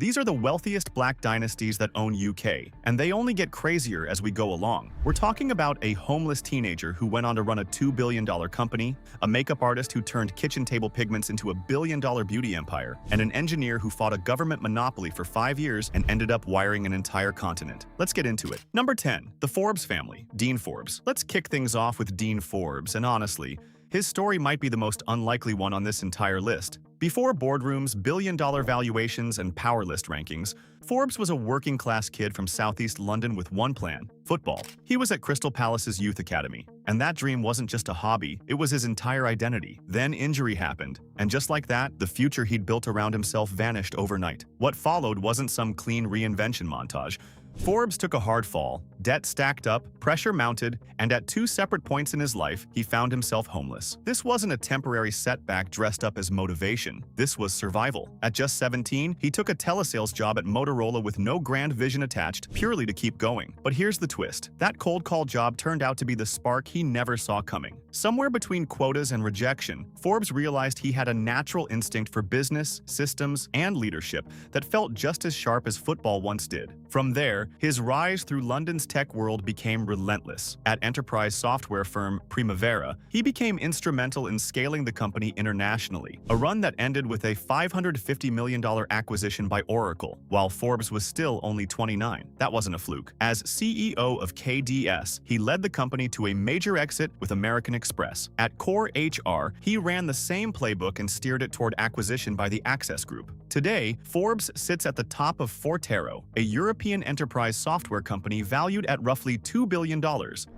These are the wealthiest black dynasties that own UK, and they only get crazier as we go along. We're talking about a homeless teenager who went on to run a $2 billion company, a makeup artist who turned kitchen table pigments into a billion-dollar beauty empire, and an engineer who fought a government monopoly for 5 years and ended up wiring an entire continent. Let's get into it. Number 10. The Forbes family. Dean Forbes. Let's kick things off with Dean Forbes, and honestly, his story might be the most unlikely one on this entire list. Before boardrooms, billion-dollar valuations, and power list rankings, Forbes was a working-class kid from southeast London with one plan: football. He was at Crystal Palace's youth academy, and that dream wasn't just a hobby, it was his entire identity. Then injury happened, and just like that, the future he'd built around himself vanished overnight. What followed wasn't some clean reinvention montage. Forbes took a hard fall, debt stacked up, pressure mounted, and at 2 separate points in his life, he found himself homeless. This wasn't a temporary setback dressed up as motivation. This was survival. At just 17, he took a telesales job at Motorola with no grand vision attached, purely to keep going. But here's the twist. That cold call job turned out to be the spark he never saw coming. Somewhere between quotas and rejection, Forbes realized he had a natural instinct for business, systems, and leadership that felt just as sharp as football once did. From there, his rise through London's tech world became relentless. At enterprise software firm Primavera, he became instrumental in scaling the company internationally, a run that ended with a $550 million acquisition by Oracle, while Forbes was still only 29. That wasn't a fluke. As CEO of KDS, he led the company to a major exit with American Express. At Core HR, he ran the same playbook and steered it toward acquisition by the Access Group. Today, Forbes sits at the top of Fortero, a European enterprise software company valued at roughly $2 billion,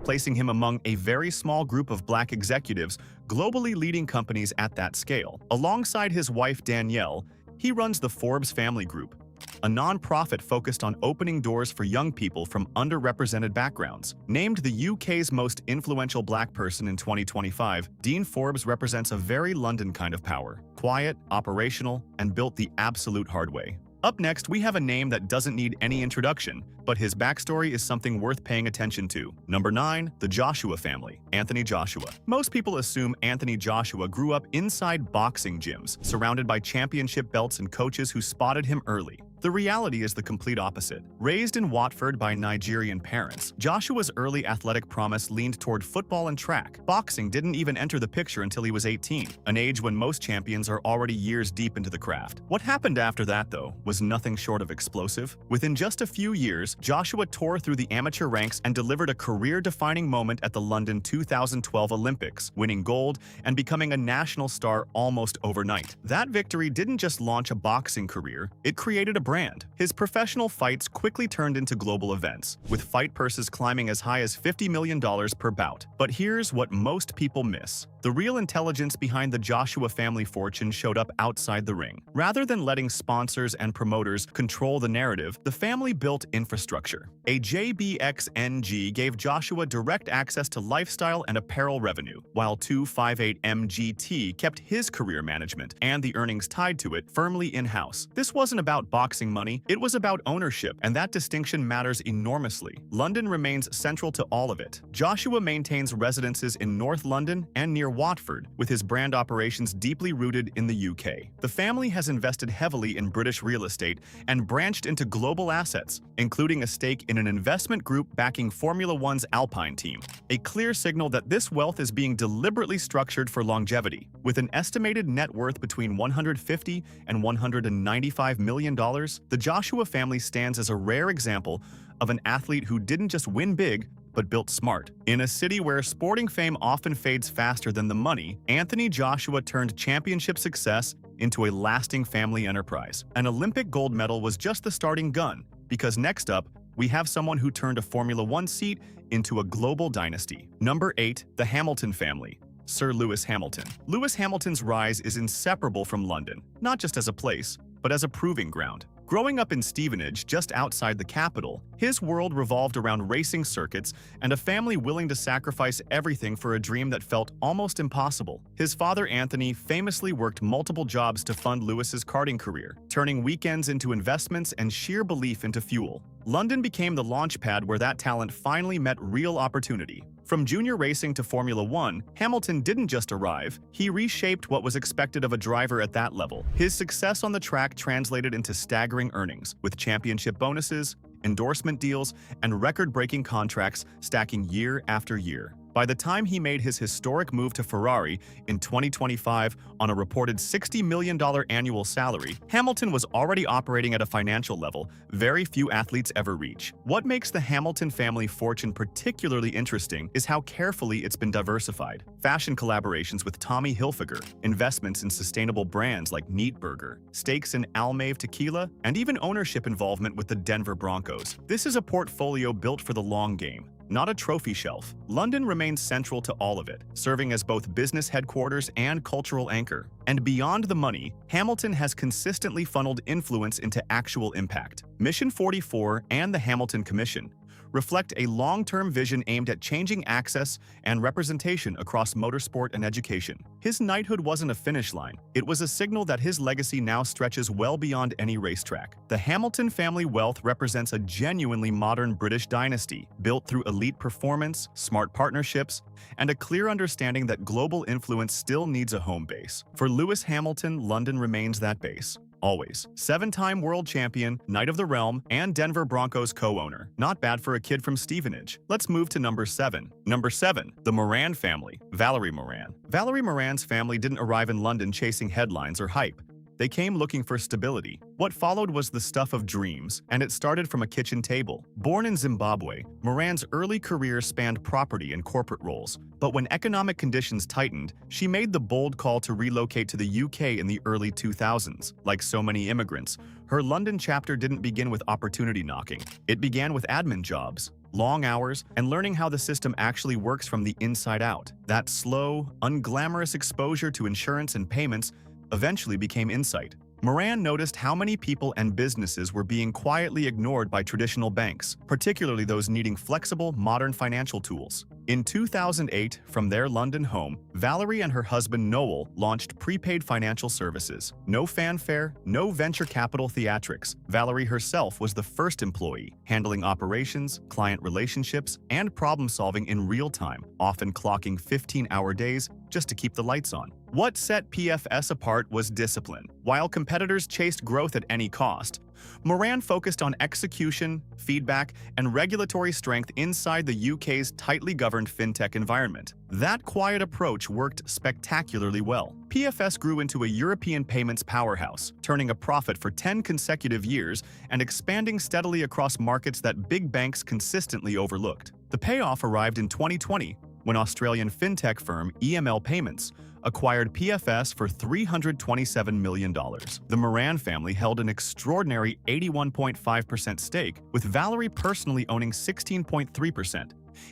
placing him among a very small group of black executives globally leading companies at that scale. Alongside his wife Danielle, he runs the Forbes Family Group, a non-profit focused on opening doors for young people from underrepresented backgrounds. Named the UK's most influential black person in 2025, Dean Forbes represents a very London kind of power: quiet, operational, and built the absolute hard way. Up next, we have a name that doesn't need any introduction, but his backstory is something worth paying attention to. Number 9. The Joshua family. Anthony Joshua. Most people assume Anthony Joshua grew up inside boxing gyms, surrounded by championship belts and coaches who spotted him early. The reality is the complete opposite. Raised in Watford by Nigerian parents, Joshua's early athletic promise leaned toward football and track. Boxing didn't even enter the picture until he was 18, an age when most champions are already years deep into the craft. What happened after that, though, was nothing short of explosive. Within just a few years, Joshua tore through the amateur ranks and delivered a career-defining moment at the London 2012 Olympics, winning gold and becoming a national star almost overnight. That victory didn't just launch a boxing career, it created a brand. His professional fights quickly turned into global events, with fight purses climbing as high as $50 million per bout. But here's what most people miss. The real intelligence behind the Joshua family fortune showed up outside the ring. Rather than letting sponsors and promoters control the narrative, the family built infrastructure. A JBXNG gave Joshua direct access to lifestyle and apparel revenue, while 258MGT kept his career management and the earnings tied to it firmly in-house. This wasn't about boxing money, it was about ownership, and that distinction matters enormously. London remains central to all of it. Joshua maintains residences in North London and near Watford, with his brand operations deeply rooted in the UK. The family has invested heavily in British real estate and branched into global assets, including a stake in an investment group backing Formula One's Alpine team. A clear signal that this wealth is being deliberately structured for longevity. With an estimated net worth between $150 and $195 million, the Joshua family stands as a rare example of an athlete who didn't just win big, but built smart. In a city where sporting fame often fades faster than the money, Anthony Joshua turned championship success into a lasting family enterprise. An Olympic gold medal was just the starting gun, because next up, we have someone who turned a Formula One seat into a global dynasty. Number 8. The Hamilton family. Sir Lewis Hamilton. Lewis Hamilton's rise is inseparable from London, not just as a place, but as a proving ground. Growing up in Stevenage, just outside the capital, his world revolved around racing circuits and a family willing to sacrifice everything for a dream that felt almost impossible. His father, Anthony, famously worked multiple jobs to fund Lewis's karting career, turning weekends into investments and sheer belief into fuel. London became the launchpad where that talent finally met real opportunity. From junior racing to Formula One, Hamilton didn't just arrive, he reshaped what was expected of a driver at that level. His success on the track translated into staggering staggering earnings, with championship bonuses, endorsement deals, and record-breaking contracts stacking year after year. By the time he made his historic move to Ferrari in 2025 on a reported $60 million annual salary, Hamilton was already operating at a financial level very few athletes ever reach. What makes the Hamilton family fortune particularly interesting is how carefully it's been diversified. Fashion collaborations with Tommy Hilfiger, investments in sustainable brands like Neat Burger, stakes in Almave Tequila, and even ownership involvement with the Denver Broncos. This is a portfolio built for the long game, not a trophy shelf. London remains central to all of it, serving as both business headquarters and cultural anchor. And beyond the money, Hamilton has consistently funneled influence into actual impact. Mission 44 and the Hamilton Commission reflect a long-term vision aimed at changing access and representation across motorsport and education. His knighthood wasn't a finish line. It was a signal that his legacy now stretches well beyond any racetrack. The Hamilton family wealth represents a genuinely modern British dynasty, built through elite performance, smart partnerships, and a clear understanding that global influence still needs a home base. For Lewis Hamilton, London remains that base. Always. 7-time world champion, Knight of the Realm, and Denver Broncos co-owner. Not bad for a kid from Stevenage. Let's move to number 7. Number 7. The Moran family. Valerie Moran. Valerie Moran's family didn't arrive in London chasing headlines or hype. They came looking for stability. What followed was the stuff of dreams, and it started from a kitchen table. Born in Zimbabwe, Moran's early career spanned property and corporate roles. But when economic conditions tightened, she made the bold call to relocate to the UK in the early 2000s. Like so many immigrants, her London chapter didn't begin with opportunity knocking. It began with admin jobs, long hours, and learning how the system actually works from the inside out. That slow, unglamorous exposure to insurance and payments eventually became insight. Moran noticed how many people and businesses were being quietly ignored by traditional banks, particularly those needing flexible, modern financial tools. In 2008, from their London home, Valerie and her husband Noel launched prepaid financial services. No fanfare, no venture capital theatrics. Valerie herself was the first employee, handling operations, client relationships, and problem-solving in real time, often clocking 15-hour days just to keep the lights on. What set PFS apart was discipline. While competitors chased growth at any cost, Moran focused on execution, feedback, and regulatory strength inside the UK's tightly governed fintech environment. That quiet approach worked spectacularly well. PFS grew into a European payments powerhouse, turning a profit for 10 consecutive years and expanding steadily across markets that big banks consistently overlooked. The payoff arrived in 2020, when Australian fintech firm EML Payments acquired PFS for $327 million. The Moran family held an extraordinary 81.5% stake, with Valerie personally owning 16.3%,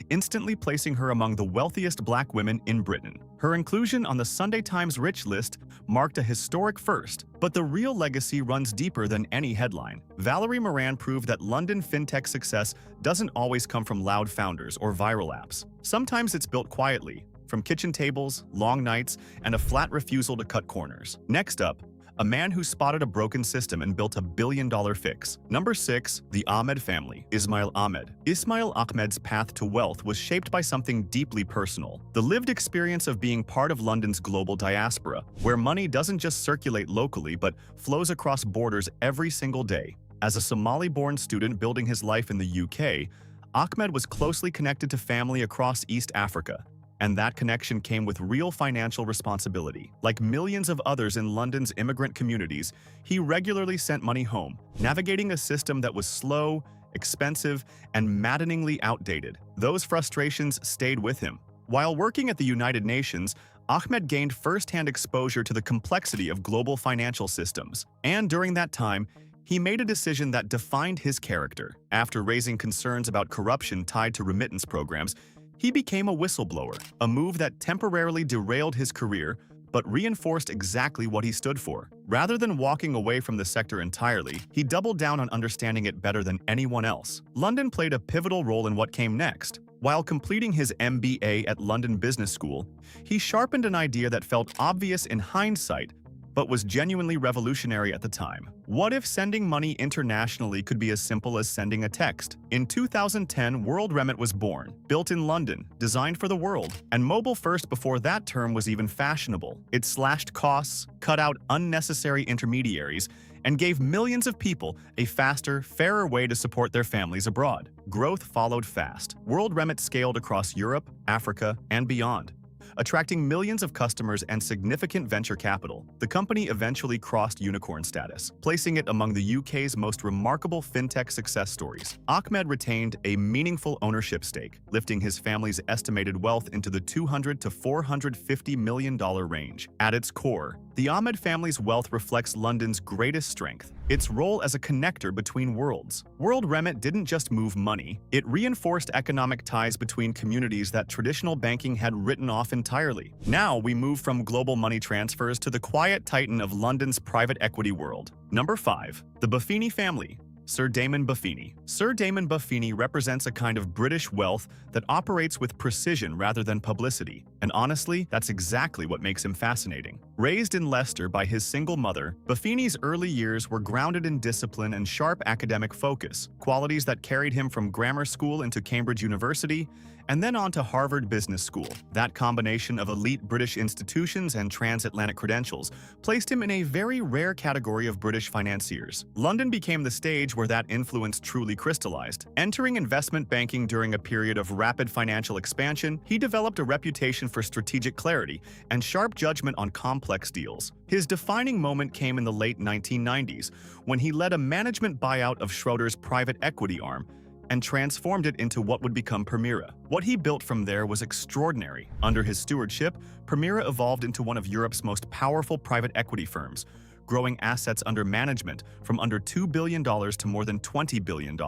instantly placing her among the wealthiest black women in Britain. Her inclusion on the Sunday Times Rich list marked a historic first, but the real legacy runs deeper than any headline. Valerie Moran proved that London fintech success doesn't always come from loud founders or viral apps. Sometimes it's built quietly, from kitchen tables, long nights, and a flat refusal to cut corners. Next up, a man who spotted a broken system and built a billion-dollar fix. Number 6. The Ahmed family. Ismail Ahmed. Ismail Ahmed's path to wealth was shaped by something deeply personal: the lived experience of being part of London's global diaspora, where money doesn't just circulate locally but flows across borders every single day. As a Somali-born student building his life in the UK, Ahmed was closely connected to family across East Africa, and that connection came with real financial responsibility. Like millions of others in London's immigrant communities, he regularly sent money home, navigating a system that was slow, expensive, and maddeningly outdated. Those frustrations stayed with him. While working at the United Nations, Ahmed gained first-hand exposure to the complexity of global financial systems. And during that time, he made a decision that defined his character. After raising concerns about corruption tied to remittance programs, he became a whistleblower, a move that temporarily derailed his career but reinforced exactly what he stood for. Rather than walking away from the sector entirely, he doubled down on understanding it better than anyone else. London played a pivotal role in what came next. While completing his MBA at London Business School, he sharpened an idea that felt obvious in hindsight but was genuinely revolutionary at the time. What if sending money internationally could be as simple as sending a text? In 2010, World Remit was born, built in London, designed for the world, and mobile first before that term was even fashionable. It slashed costs, cut out unnecessary intermediaries, and gave millions of people a faster, fairer way to support their families abroad. Growth followed fast. World Remit scaled across Europe, Africa, and beyond, attracting millions of customers and significant venture capital. The company eventually crossed unicorn status, placing it among the UK's most remarkable fintech success stories. Ahmed retained a meaningful ownership stake, lifting his family's estimated wealth into the $200 to $450 million range. At its core, the Ahmed family's wealth reflects London's greatest strength: its role as a connector between worlds. World Remit didn't just move money, it reinforced economic ties between communities that traditional banking had written off entirely. Now we move from global money transfers to the quiet titan of London's private equity world. Number 5. The Buffini family. Sir Damon Buffini. Sir Damon Buffini represents a kind of British wealth that operates with precision rather than publicity. And honestly, that's exactly what makes him fascinating. Raised in Leicester by his single mother, Buffini's early years were grounded in discipline and sharp academic focus, qualities that carried him from grammar school into Cambridge University and then on to Harvard Business School. That combination of elite British institutions and transatlantic credentials placed him in a very rare category of British financiers. London became the stage where that influence truly crystallized. Entering investment banking during a period of rapid financial expansion, he developed a reputation for strategic clarity and sharp judgment on complex deals. His defining moment came in the late 1990s, when he led a management buyout of Schroders' private equity arm and transformed it into what would become Permira. What he built from there was extraordinary. Under his stewardship, Permira evolved into one of Europe's most powerful private equity firms, growing assets under management from under $2 billion to more than $20 billion.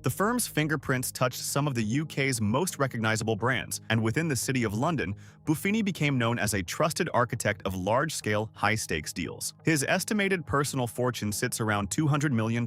The firm's fingerprints touched some of the UK's most recognizable brands, and within the City of London, Buffini became known as a trusted architect of large-scale, high-stakes deals. His estimated personal fortune sits around $200 million.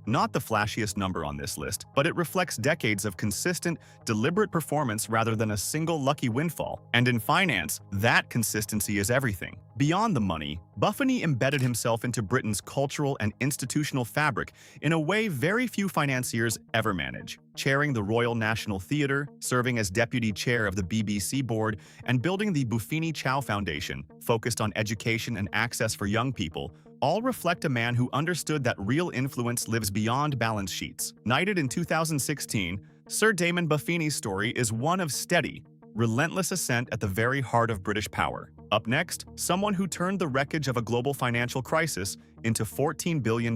Not the flashiest number on this list, but it reflects decades of consistent, deliberate performance rather than a single lucky windfall. And in finance, that consistency is everything. Beyond the money, Buffini embedded himself into Britain's cultural and institutional fabric in a way very few financiers ever manage. Chairing the Royal National Theatre, serving as deputy chair of the BBC board, and building the Buffini Chow Foundation, focused on education and access for young people, all reflect a man who understood that real influence lives beyond balance sheets. Knighted in 2016, Sir Damon Buffini's story is one of steady, relentless ascent at the very heart of British power. Up next, someone who turned the wreckage of a global financial crisis into $14 billion.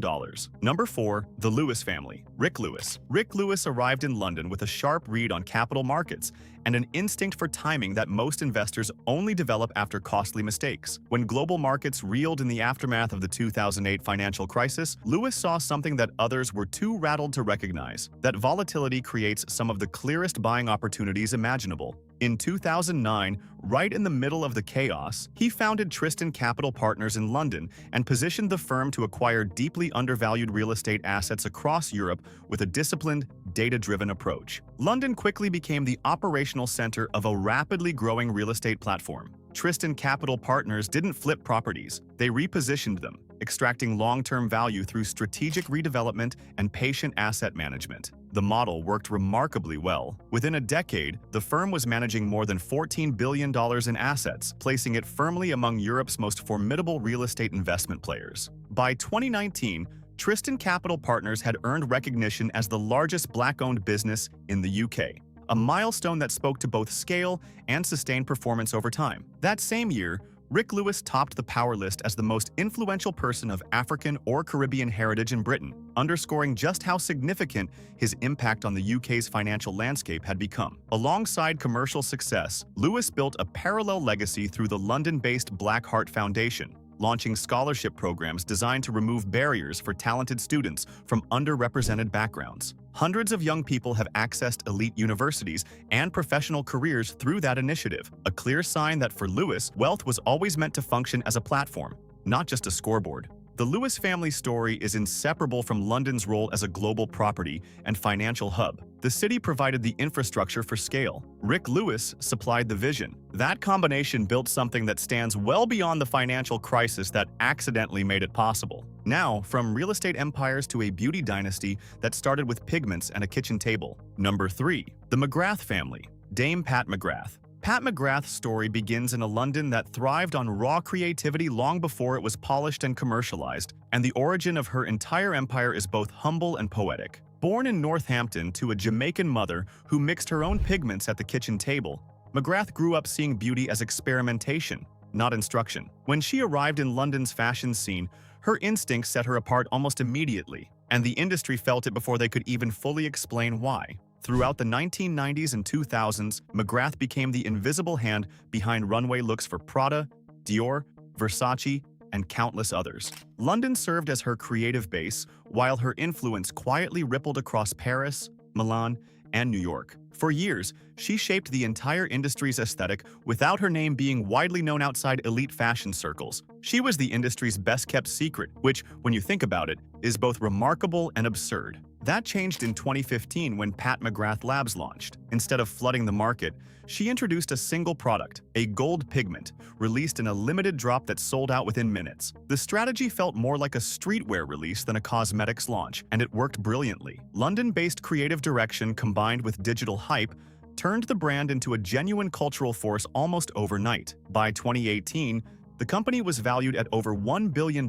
Number 4. The Lewis family. Rick Lewis. Rick Lewis arrived in London with a sharp read on capital markets and an instinct for timing that most investors only develop after costly mistakes. When global markets reeled in the aftermath of the 2008 financial crisis, Lewis saw something that others were too rattled to recognize: that volatility creates some of the clearest buying opportunities imaginable. In 2009, right in the middle of the chaos, he founded Tristan Capital Partners in London and positioned the firm to acquire deeply undervalued real estate assets across Europe with a disciplined, data-driven approach. London quickly became the operational center of a rapidly growing real estate platform. Tristan Capital Partners didn't flip properties, they repositioned them, extracting long-term value through strategic redevelopment and patient asset management. The model worked remarkably well. Within a decade, the firm was managing more than $14 billion in assets, placing it firmly among Europe's most formidable real estate investment players. By 2019, Tristan Capital Partners had earned recognition as the largest Black-owned business in the UK, a milestone that spoke to both scale and sustained performance over time. That same year, Rick Lewis topped the Power list as the most influential person of African or Caribbean heritage in Britain, underscoring just how significant his impact on the UK's financial landscape had become. Alongside commercial success, Lewis built a parallel legacy through the London-based Black Heart Foundation, launching scholarship programs designed to remove barriers for talented students from underrepresented backgrounds. Hundreds of young people have accessed elite universities and professional careers through that initiative, a clear sign that for Lewis, wealth was always meant to function as a platform, not just a scoreboard. The Lewis family story is inseparable from London's role as a global property and financial hub. The city provided the infrastructure for scale. Rick Lewis supplied the vision. That combination built something that stands well beyond the financial crisis that accidentally made it possible. Now, from real estate empires to a beauty dynasty that started with pigments and a kitchen table. Number 3. The McGrath family. Dame Pat McGrath. Pat McGrath's story begins in a London that thrived on raw creativity long before it was polished and commercialized, and the origin of her entire empire is both humble and poetic. Born in Northampton to a Jamaican mother who mixed her own pigments at the kitchen table, McGrath grew up seeing beauty as experimentation, not instruction. When she arrived in London's fashion scene, her instincts set her apart almost immediately, and the industry felt it before they could even fully explain why. Throughout the 1990s and 2000s, McGrath became the invisible hand behind runway looks for Prada, Dior, Versace, and countless others. London served as her creative base, while her influence quietly rippled across Paris, Milan, and New York. For years, she shaped the entire industry's aesthetic without her name being widely known outside elite fashion circles. She was the industry's best-kept secret, which, when you think about it, is both remarkable and absurd. That changed in 2015 when Pat McGrath Labs launched. Instead of flooding the market, she introduced a single product, a gold pigment, released in a limited drop that sold out within minutes. The strategy felt more like a streetwear release than a cosmetics launch, and it worked brilliantly. London-based creative direction combined with digital hype turned the brand into a genuine cultural force almost overnight. By 2018, the company was valued at over $1 billion,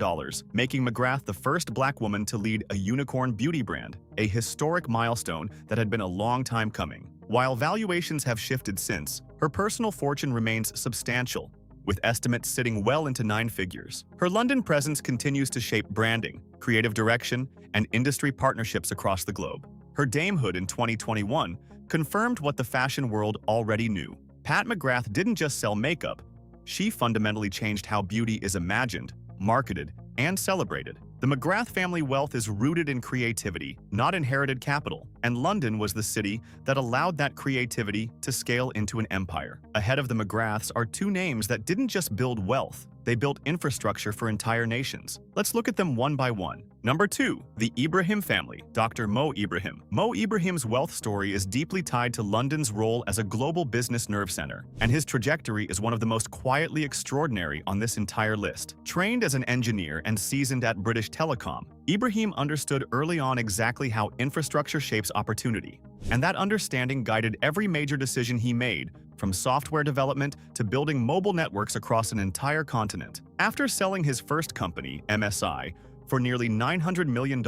making McGrath the first Black woman to lead a unicorn beauty brand, a historic milestone that had been a long time coming. While valuations have shifted since, her personal fortune remains substantial, with estimates sitting well into 9 figures. Her London presence continues to shape branding, creative direction, and industry partnerships across the globe. Her damehood in 2021 confirmed what the fashion world already knew. Pat McGrath didn't just sell makeup, she fundamentally changed how beauty is imagined, marketed, and celebrated. The McGrath family wealth is rooted in creativity, not inherited capital, and London was the city that allowed that creativity to scale into an empire. Ahead of the McGraths are 2 names that didn't just build wealth, they built infrastructure for entire nations. Let's look at them one by one. Number 2, the Ibrahim family, Dr. Mo Ibrahim. Mo Ibrahim's wealth story is deeply tied to London's role as a global business nerve center, and his trajectory is one of the most quietly extraordinary on this entire list. Trained as an engineer and seasoned at British Telecom, Ibrahim understood early on exactly how infrastructure shapes opportunity, and that understanding guided every major decision he made, from software development to building mobile networks across an entire continent. After selling his first company, MSI, for nearly $900 million,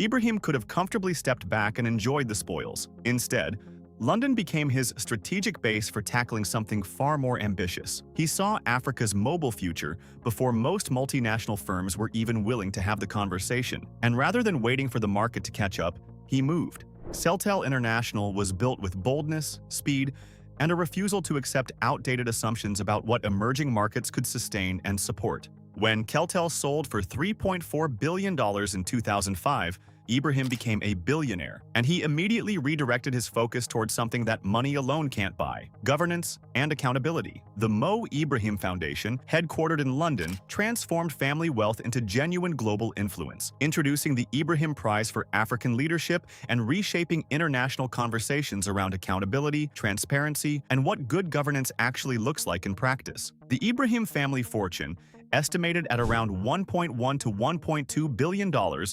Ibrahim could have comfortably stepped back and enjoyed the spoils. Instead, London became his strategic base for tackling something far more ambitious. He saw Africa's mobile future before most multinational firms were even willing to have the conversation. And rather than waiting for the market to catch up, he moved. Celtel International was built with boldness, speed, and a refusal to accept outdated assumptions about what emerging markets could sustain and support. When Celtel sold for $3.4 billion in 2005, Ibrahim became a billionaire, and he immediately redirected his focus towards something that money alone can't buy: governance and accountability. The Mo Ibrahim Foundation, headquartered in London, transformed family wealth into genuine global influence, introducing the Ibrahim Prize for African Leadership and reshaping international conversations around accountability, transparency, and what good governance actually looks like in practice. The Ibrahim family fortune, estimated at around $1.1 to $1.2 billion,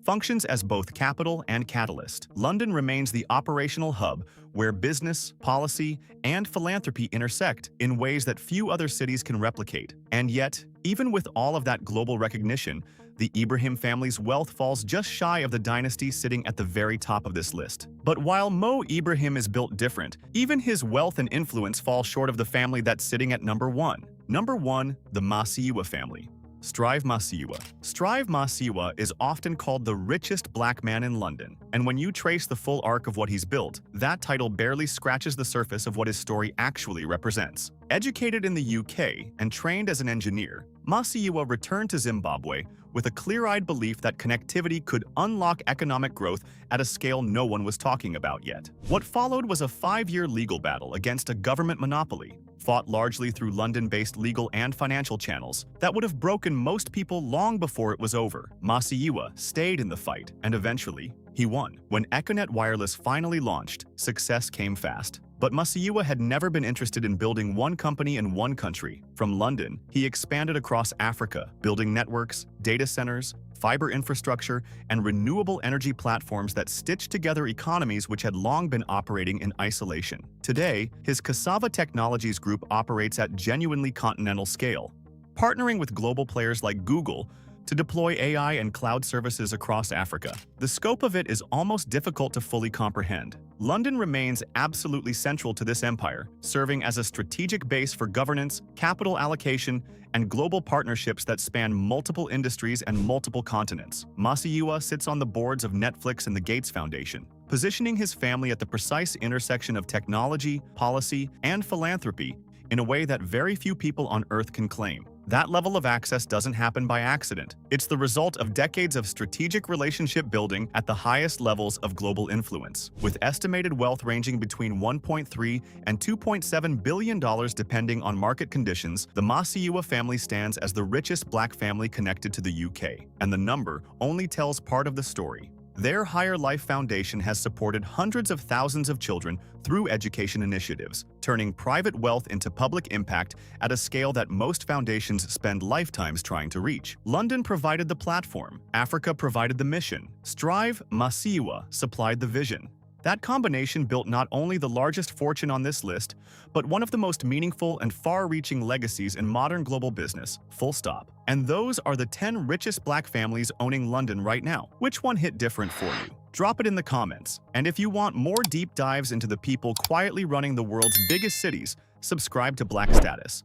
functions as both capital and catalyst. London remains the operational hub where business, policy, and philanthropy intersect in ways that few other cities can replicate. And yet, even with all of that global recognition, the Ibrahim family's wealth falls just shy of the dynasty sitting at the very top of this list. But while Mo Ibrahim is built different, even his wealth and influence fall short of the family that's sitting at number 1. Number 1, the Masiyiwa family. Strive Masiyiwa. Strive Masiyiwa is often called the richest Black man in London, and when you trace the full arc of what he's built, that title barely scratches the surface of what his story actually represents. Educated in the UK and trained as an engineer, Masiyiwa returned to Zimbabwe with a clear-eyed belief that connectivity could unlock economic growth at a scale no one was talking about yet. What followed was a 5-year legal battle against a government monopoly, fought largely through London-based legal and financial channels, that would have broken most people long before it was over. Masiyiwa stayed in the fight, and eventually, he won. When Econet Wireless finally launched, success came fast. But Masiyiwa had never been interested in building one company in one country. From London, he expanded across Africa, building networks, data centers, fiber infrastructure, and renewable energy platforms that stitched together economies which had long been operating in isolation. Today, his Cassava Technologies group operates at genuinely continental scale, partnering with global players like Google to deploy AI and cloud services across Africa. The scope of it is almost difficult to fully comprehend. London remains absolutely central to this empire, serving as a strategic base for governance, capital allocation, and global partnerships that span multiple industries and multiple continents. Masiyiwa sits on the boards of Netflix and the Gates Foundation, positioning his family at the precise intersection of technology, policy, and philanthropy in a way that very few people on Earth can claim. That level of access doesn't happen by accident. It's the result of decades of strategic relationship building at the highest levels of global influence. With estimated wealth ranging between $1.3 and $2.7 billion depending on market conditions, the Masiyiwa family stands as the richest black family connected to the UK, and the number only tells part of the story. Their Higher Life Foundation has supported hundreds of thousands of children through education initiatives, turning private wealth into public impact at a scale that most foundations spend lifetimes trying to reach. London provided the platform, Africa provided the mission, Strive, Masiyiwa supplied the vision. That combination built not only the largest fortune on this list, but one of the most meaningful and far-reaching legacies in modern global business, full stop. And those are the 10 richest black families owning London right now. Which one hit different for you? Drop it in the comments. And if you want more deep dives into the people quietly running the world's biggest cities, subscribe to Black Status.